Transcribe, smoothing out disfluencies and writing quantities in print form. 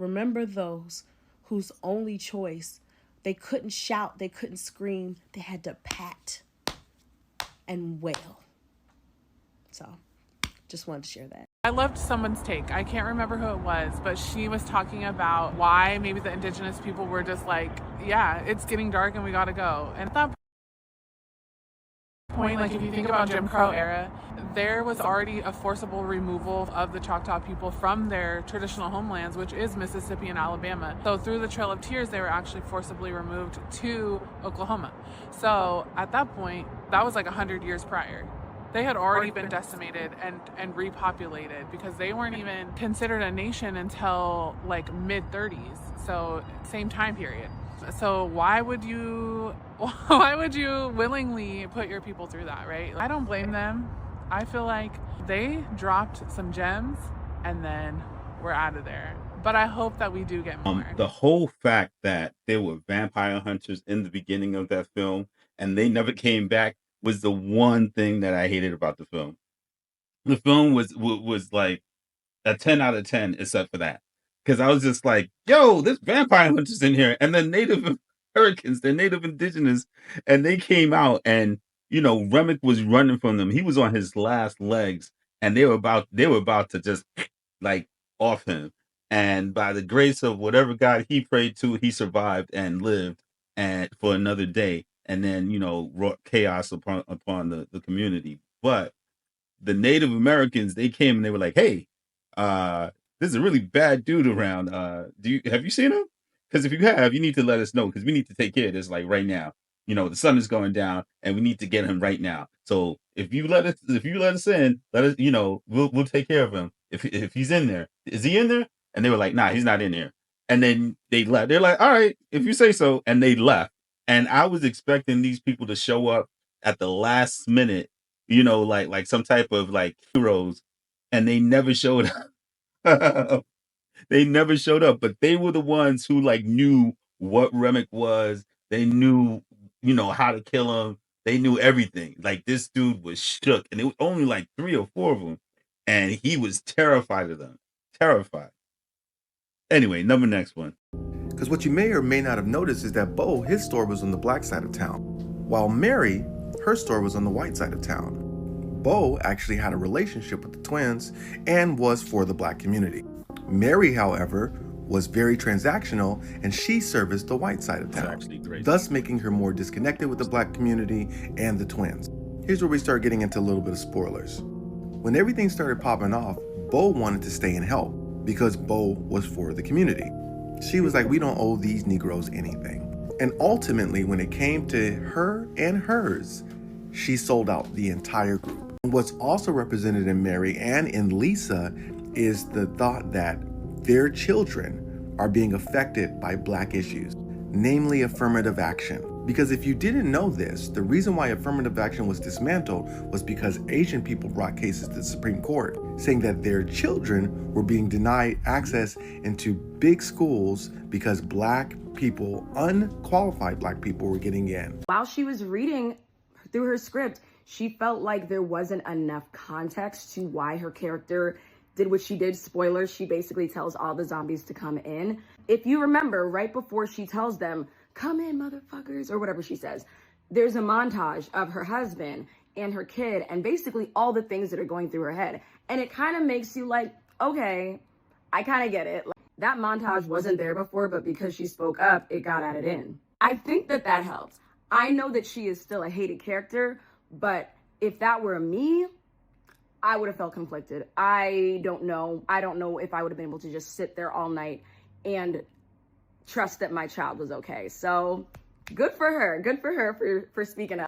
Remember those whose only choice, they couldn't shout, they couldn't scream, they had to pat and wail. So, just wanted to share that. I loved someone's take. I can't remember who it was, but she was talking about why maybe the indigenous people were just like, yeah, it's getting dark and we gotta go. And at that point, like if you think about Jim Crow era, there was already a forcible removal of the Choctaw people from their traditional homelands, which is Mississippi and Alabama. So through the Trail of Tears, they were actually forcibly removed to Oklahoma. So at that point, that was like 100 years prior. They had already been decimated and repopulated because they weren't even considered a nation until like mid-30s. So same time period. So why would you willingly put your people through that, right? I don't blame them. I feel like they dropped some gems and then we're out of there. But I hope that we do get more. The whole fact that there were vampire hunters in the beginning of that film and they never came back was the one thing that I hated about the film. The film was like a 10 out of 10 except for that. Because I was just like, yo, there's vampire hunters in here. And the Native Americans, they're Native Indigenous, and they came out and, you know, Remick was running from them. He was on his last legs and they were about to just like off him. And by the grace of whatever God he prayed to, he survived and lived and for another day. And then, you know, wrought chaos upon the community. But the Native Americans, they came and they were like, hey, there's a really bad dude around. Have you seen him? Because if you have, you need to let us know because we need to take care of this like right now. You know, the sun is going down and we need to get him right now. So if you let us in, let us, you know, we'll take care of him. If he's in there. Is he in there? And they were like, nah, he's not in here. And then they left. They're like, all right, if you say so. And they left. And I was expecting these people to show up at the last minute, you know, like some type of like heroes, and they never showed up. They never showed up, but they were the ones who like knew what Remick was. They knew, you know, how to kill him. They knew everything. Like this dude was shook, and it was only like 3 or 4 of them, and he was terrified of them. Terrified. Anyway, next one. Because what you may or may not have noticed is that Bo, his store was on the black side of town, while Mary, her store was on the white side of town. Bo actually had a relationship with the twins and was for the black community. Mary, however, was very transactional and she serviced the white side of town, thus making her more disconnected with the black community and the twins. Here's where we start getting into a little bit of spoilers. When everything started popping off, Bo wanted to stay and help because Bo was for the community. She was like, we don't owe these Negroes anything. And ultimately, when it came to her and hers, she sold out the entire group. What's also represented in Mary and in Lisa is the thought that their children are being affected by black issues, namely affirmative action. Because if you didn't know this, the reason why affirmative action was dismantled was because Asian people brought cases to the Supreme Court saying that their children were being denied access into big schools because black people, unqualified black people, were getting in. While she was reading through her script, she felt like there wasn't enough context to why her character did what she did. Spoilers, she basically tells all the zombies to come in. If you remember, right before she tells them, come in, motherfuckers, or whatever she says, there's a montage of her husband and her kid and basically all the things that are going through her head. And it kind of makes you like, okay, I kind of get it. Like, that montage wasn't there before, but because she spoke up, it got added in. I think that helps. I know that she is still a hated character, but if that were me, I would have felt conflicted. I don't know if I would have been able to just sit there all night and trust that my child was okay. So good for her for speaking up.